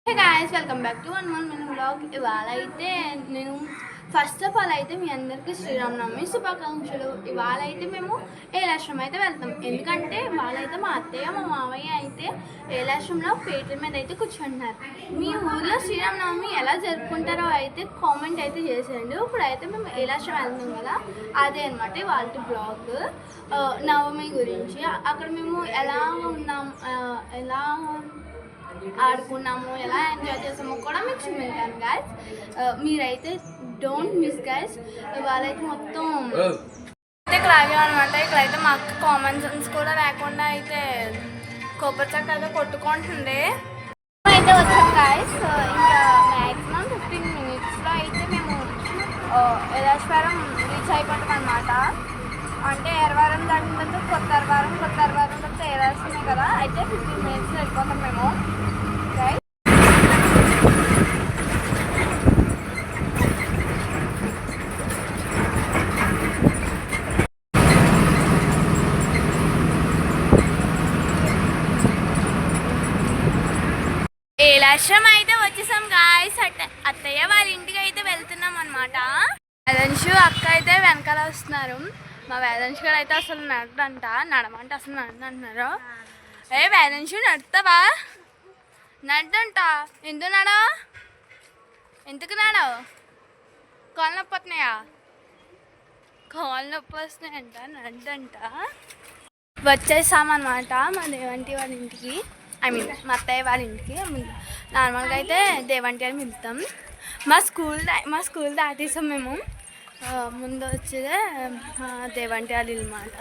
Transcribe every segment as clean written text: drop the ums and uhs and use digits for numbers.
Hey guys, welcome back to one more mini vlog. ఇవాళ అయితే నేను ఫస్ట్ ఆఫ్ ఆల్ అయితే మీ అందరికీ శ్రీరామనవమి శుభాకాంక్షలు. ఇవాళ అయితే మేము ఏలాశ్రమం అయితే వెళ్తాం. ఎందుకంటే వాళ్ళైతే మా అత్తయ్య మా మామయ్య అయితే ఏలాశ్రమంలో పీటల మీద అయితే కూర్చుంటున్నారు. మీ ఊర్లో శ్రీరామనవమి ఎలా జరుపుకుంటారో అయితే కామెంట్ అయితే చేసేయండి. ఇప్పుడైతే మేము ఏలాశ్రమం వెళ్తాం కదా, అదే అనమాట వాళ్ళ బ్లాగ్ నవమి గురించి. అక్కడ మేము ఎలా ఉన్నాం, ఎలా ఆడుకున్నాము, ఎలా ఎంజాయ్ చేసామో కూడా మీకు చూపించాను గాయస్. మీరైతే డోంట్ మిస్ గాయస్. వాళ్ళైతే మొత్తం ఇక్కడ ఆగామన్నమాట. ఇక్కడైతే మా అక్క కామన్ సెన్స్ కూడా లేకుండా అయితే కొబ్బరి చెక్క అయితే కొట్టుకుంటుంది. అయితే వచ్చాం గాయస్. ఇంకా మ్యాక్సిమం 15 minutesలో అయితే మేము ఏలాశ్వరం రీచ్ అయిపోతాం అనమాట. అంటే ఎరవారం దాటిన తర్వాత కొత్త అరవారం తర్వాత ఏలాశ్వరమే కదా. అయితే 15 minutes వెళ్ళిపోతాం మేము. ఏలాశ్రమం అయితే వచ్చేసాం గాయస్. అత్తయ్య వాళ్ళ ఇంటికి అయితే వెళ్తున్నాం అనమాట. వేదంశు అక్క అయితే వెనకాల వస్తున్నారు. మా వేదంశు గారు అయితే అసలు నడమంటే అసలు నడంటున్నారు. వేదంశు నడుతావా? నడ్డంట. ఎందుకు నడవు? కాళ్ళు నొప్పి వస్తున్నాయా? కాళ్ళు నొప్పి వస్తున్నాయంట, నడ్డంట. వచ్చేసామన్నమాట మా దేవంటి వాళ్ళ ఇంటికి. మా అత్తయ్య వాళ్ళ ఇంటికి. నార్మల్గా అయితే దేవంటి అని పిలుస్తాం. మా స్కూల్ దాటేసాం మేము. ముందు వచ్చేదే దేవంటి వాళ్ళ ఇల్లు అన్నమాట.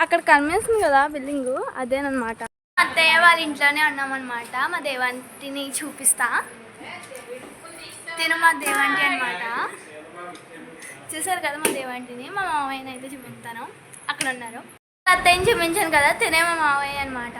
అక్కడ కనిపిస్తుంది కదా బిల్డింగు, అదేనమాట. అత్తయ్య వాళ్ళ ఇంట్లోనే ఉన్నామన్నమాట. మా దేవంటిని చూపిస్తా. తిను మా దేవంటి అనమాట. చూసారు కదా మా దేవంటిని. మా మావయ్యని అయితే చూపిస్తాను. అక్కడ ఉన్నారు. అత్తయ్యని చూపించాను కదా, తినే మా మావయ్య అనమాట.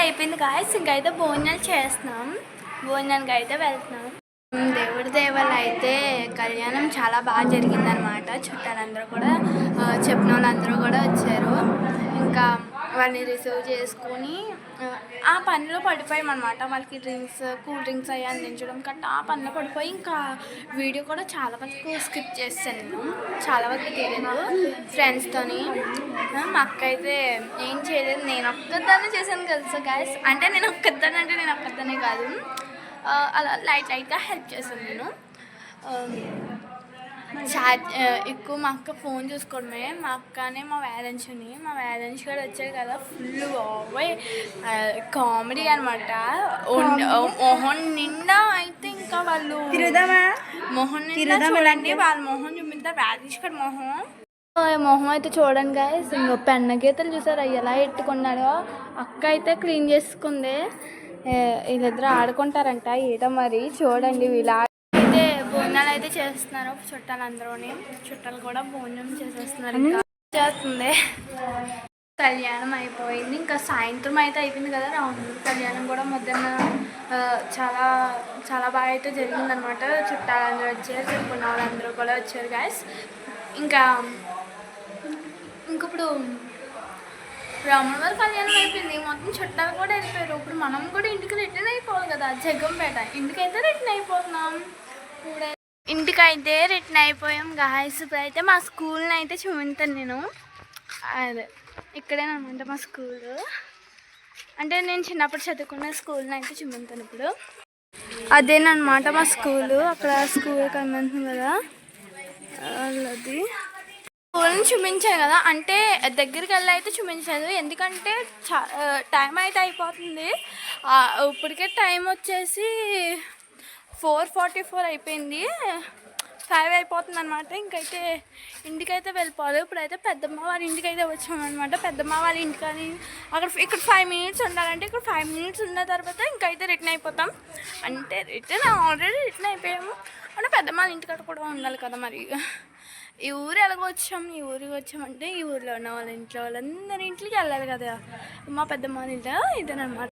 అయిపోయింది గాయస్. ఇంకైతే భోజనాలు చేస్తున్నాం. భోజనానికి అయితే వెళ్తున్నాం. దేవుడి దేవాలు అయితే కళ్యాణం చాలా బాగా జరిగిందనమాట. చుట్టాలందరూ కూడా, చెప్పిన వాళ్ళందరూ కూడా వచ్చారు. ఇంకా వాళ్ళని రిసీవ్ చేసుకొని ఆ పనిలో పడిపోయామన్నమాట. వాళ్ళకి కూల్ డ్రింక్స్ అవి అందించడం కట్ట ఆ పనిలో పడిపోయి ఇంకా వీడియో కూడా చాలా వరకు స్కిప్ చేస్తాను. నేను చాలా వరకు తెలియదు ఫ్రెండ్స్తోని. మా అక్క అయితే ఏం చేయలేదు, నేను ఒక్కదాన్నే చేశాను తెలుసా గాయస్. అంటే నేను ఒక్కదాన్నే కాదు, అలా లైట్గా హెల్ప్ చేశాను నేను. ఎక్కువ మా అక్క ఫోన్ చూసుకోవడమే. మా అక్కనే మా వేదంశ్ కూడా వచ్చాడు కదా, ఫుల్ బాబోయ్ కామెడీ అనమాట. మొహన్ నిండా అయితే ఇంకా వాళ్ళు మొహన్ నిండా చూడండి, వాళ్ళ మొహం చూపిస్తారు. వేదంశ్ కూడా మొహం అయితే చూడండి గాయస్. ఇంకో పెన్న గీతలు చూసారు ఎలా ఎట్టుకున్నాడో. అక్క అయితే క్లీన్ చేసుకుంది. వీళ్ళిద్దరు ఆడుకుంటారంట ఏదో మరి. చూడండి వీళ్ళు అయితే భోజనాలు అయితే చేస్తున్నారు. చుట్టాలు కూడా భోజనం చేసేస్తున్నారు. ఇంకా చేస్తుంది. కళ్యాణం అయిపోయింది. ఇంకా సాయంత్రం అయితే అయిపోయింది కదా. రాముడి కళ్యాణం కూడా మధ్యాహ్నం చాలా చాలా బాగా అయితే జరిగిందనమాట. చుట్టాలందరూ వచ్చారు, చెప్పుకున్న వాళ్ళందరూ కూడా వచ్చారు గాయస్. ఇంకా ఇప్పుడు రాములవారి కళ్యాణం అయిపోయింది, మొత్తం చుట్టాలు కూడా వెళ్ళిపోయారు. ఇప్పుడు మనం కూడా ఇంటికి రిటర్న్ అయిపోవాలి కదా, జగ్గంపేట. ఇంటికైతే రిటర్న్ అయిపోతున్నాం. ఇంటికైతే రిటర్న్ అయిపోయాం గాయస్. ఇప్పుడైతే మా స్కూల్ని అయితే చూపించాను నేను. అదే ఇక్కడేనమాట మా స్కూలు. అంటే నేను చిన్నప్పుడు చదువుకున్న స్కూల్ని అయితే చూపించాను ఇప్పుడు. అదేనమాట మా స్కూలు. అక్కడ స్కూల్ కనిపిస్తుంది కదా, అది స్కూల్ని చూపించాను కదా. అంటే దగ్గరికి వెళ్ళి అయితే చూపించలేదు, ఎందుకంటే టైం అయితే అయిపోతుంది. ఇప్పటికే టైం వచ్చేసి 4:44 అయిపోయింది, 5 అయిపోతుంది అనమాట. ఇంకైతే ఇంటికైతే వెళ్ళిపోవాలి. ఇప్పుడైతే పెద్దమ్మ వాళ్ళ ఇంటికి అయితే వచ్చామన్నమాట. పెద్దమ్మ వాళ్ళ ఇంటికని ఇక్కడ 5 మినిట్స్ ఉండాలంటే ఇక్కడ 5 మినిట్స్ ఉన్న తర్వాత ఇంకైతే రిటర్న్ అయిపోతాం. అంటే ఆల్రెడీ రిటర్న్ అయిపోయాము అంటే పెద్దమ్మ వాళ్ళ ఇంటికాడ కూడా ఉండాలి కదా. మరి ఈ ఊరు ఎలాగో వచ్చాం, ఈ ఊరికి వచ్చామంటే ఈ ఊరిలో ఉన్న వాళ్ళ ఇంట్లో వాళ్ళందరి ఇంటికి వెళ్ళాలి కదా. మా పెద్దమ్మ వాళ్ళ ఇంట్లో ఇదేనమాట.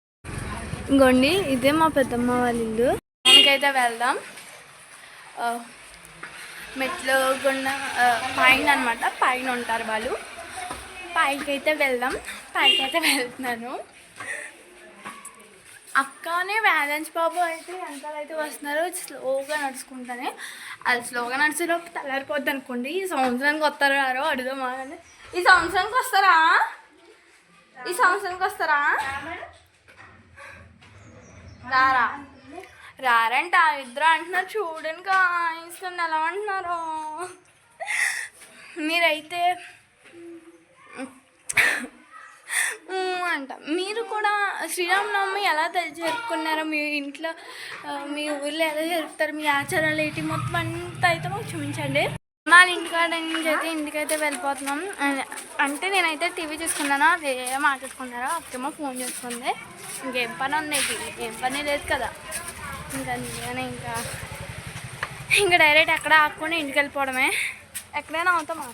ఇంకోండి ఇదే మా పెద్దమ్మ వాళ్ళ ఇల్లు. దానికైతే వెళ్దాం. మెట్లు గుండా పైన అనమాట, పైన ఉంటారు వాళ్ళు. పైకి అయితే వెళ్దాం. పైకి అయితే వెళ్తున్నాను. అక్కనే వ్యాలెన్స్ బాబు అయితే వెనకాల అయితే వస్తున్నారు స్లోగా నడుచుకుంటానే. అది స్లోగా నడిచేలోపు తెల్లారిపోద్ది అనుకోండి. ఈ సంవత్సరానికి వస్తారో రారో అడుగుదామా. ఈ సంవత్సరానికి వస్తారా? ఈ సంవత్సరానికి వస్తారా? రారా? రారంట ఇద్దరు అంటున్నారు. చూడండి ఇస్తుంది ఎలా అంటున్నారు. మీరైతే అంట. మీరు కూడా శ్రీరామనవమి ఎలా జరుపుకున్నారో, మీ ఇంట్లో మీ ఊళ్ళో ఎలా జరుపుతారు, మీ ఆచారాలు ఏంటి మొత్తం అంతా అయితే మాకు చూపించండి. మా ఇంటికాడ నుంచి అయితే ఇంటికైతే వెళ్ళిపోతున్నాం. అంటే నేనైతే టీవీ చూసుకున్నాను, అదే మాట్లాడుకున్నారో. అక్కేమో ఫోన్ చూసుకుంది. ఇంకేం పని ఉంది, ఏం పని లేదు కదా. ఇంకా డైరెక్ట్ ఎక్కడ ఆగకుండా ఇంటికి వెళ్ళిపోవడమే. ఎక్కడైనా అవుతామా,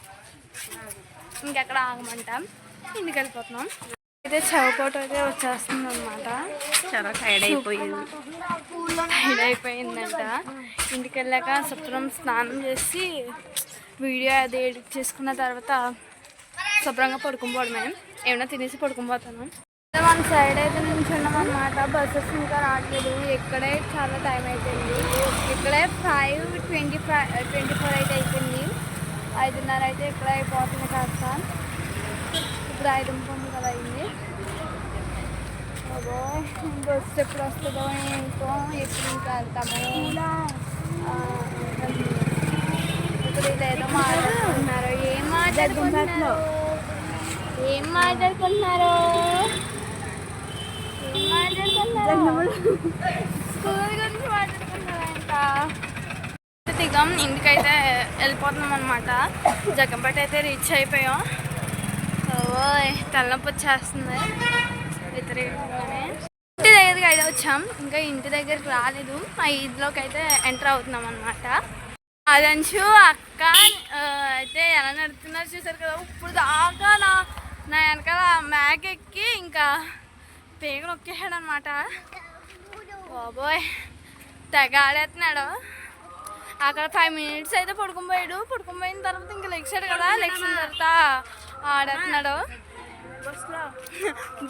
ఇంకెక్కడ ఆగమంటాం. ఇంటికి వెళ్ళిపోతున్నాం. అయితే చవకోట అయితే వచ్చేస్తుంది అనమాట. చాలా టైర్డ్ అయిపోయిందంట. ఇంటికి వెళ్ళాక శుభ్రం స్నానం చేసి వీడియో అది ఎడిట్ చేసుకున్న తర్వాత శుభ్రంగా పడుకోపోవడమే. ఏమైనా తినేసి పడుకోపోతాను. మన సైడ్ అయితే నిల్చున్నాం అనమాట. బస్సెస్ ఇంకా రావట్లేదు. ఇక్కడే చాలా టైం అయిపోయింది. ఇక్కడే 5:24 అయితే అయిపోయింది. 5:30 అయితే ఇక్కడ అయిపోతుంది కాస్త. ఇప్పుడు 5:30 కదా అయింది. అదో బస్సు ఎప్పుడు వస్తుందో ఏంటో, ఎప్పుడు ఇంకా వెళ్తాము. ఇప్పుడు ఇదేదో మాట్లాడుకుంటున్నారు. ఏం మాట్లాడుకుంటున్నారు? స్కూల్ గురించి మాట్లాడుకుంటున్నారంట. దిగం ఇంటికైతే వెళ్ళిపోతున్నాం అనమాట. జగ్గంపేట అయితే రీచ్ అయిపోయాం. తలనొప్పి వచ్చేస్తుంది వ్యతిరేకంగానే. ఇంటి దగ్గరికి అయితే వచ్చాం, ఇంకా ఇంటి దగ్గరికి రాలేదు. మా ఇంట్లోకి అయితే ఎంటర్ అవుతున్నాం అనమాట. అదంచు అక్క అయితే ఎలా నడుతున్నారు చూసారు కదా. ఇప్పుడు దాకా నా వెనకాల మ్యాగ్ ఎక్కి ఇంకా పేగ నొక్కేసాడు అనమాట. బాబోయ్ తెగ ఆడేస్తున్నాడు. అక్కడ 5 మినిట్స్ అయితే పడుకుపోయాడు. పడుకుపోయిన తర్వాత ఇంకా లెగ్సాడు కదా, లెగ్సిన తర్వాత ఆడేస్తున్నాడు.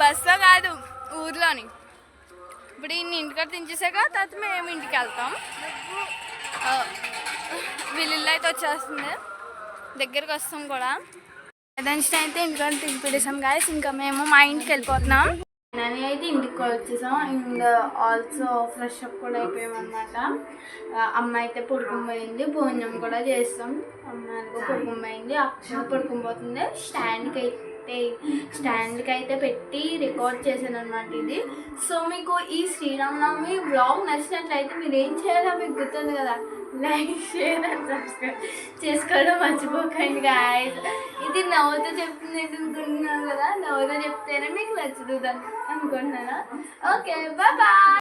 బస్సులో కాదు, ఊర్లోని. ఇప్పుడు ఇన్ని ఇంటికాడ దించేసాక తర్వాత మేము ఇంటికి వెళ్తాం. వీళ్ళిల్లు అయితే వచ్చేస్తుంది, దగ్గరికి వస్తాం కూడా. లంచ్ అయితే ఇంటికాడ దింపేసాం గాయస్. ఇంకా మేము మా ఇంటికి వెళ్ళిపోతున్నాం. నేను అయితే ఇంటికి వచ్చేసాం. అండ్ ఆల్సో ఫ్రెష్ అప్ కూడా అయిపోయాం అనమాట. అమ్మ అయితే పడుకుపోయింది, భోజనం కూడా చేస్తాం. అమ్మాయికి పడుకుపోయింది, అక్క పడుకుపోతుంది. స్టాండ్కి అయితే పెట్టి రికార్డ్ చేశాను అనమాట ఇది. సో మీకు ఈ శ్రీరామనవమి బ్లాగ్ నచ్చినట్లయితే మీరు ఏం చేయాలో మీకు గుర్తుంది కదా, లైక్, షేర్ అండ్ సబ్స్క్రైబ్ చేసుకోవడం మర్చిపోకండి గాయ్స్. ఇది నవ్వుతో చెప్తుంది అనుకుంటున్నాను కదా, నవ్వుతో చెప్తేనే మీకు నచ్చుతుంది అనుకుంటున్నారా. Okay bye.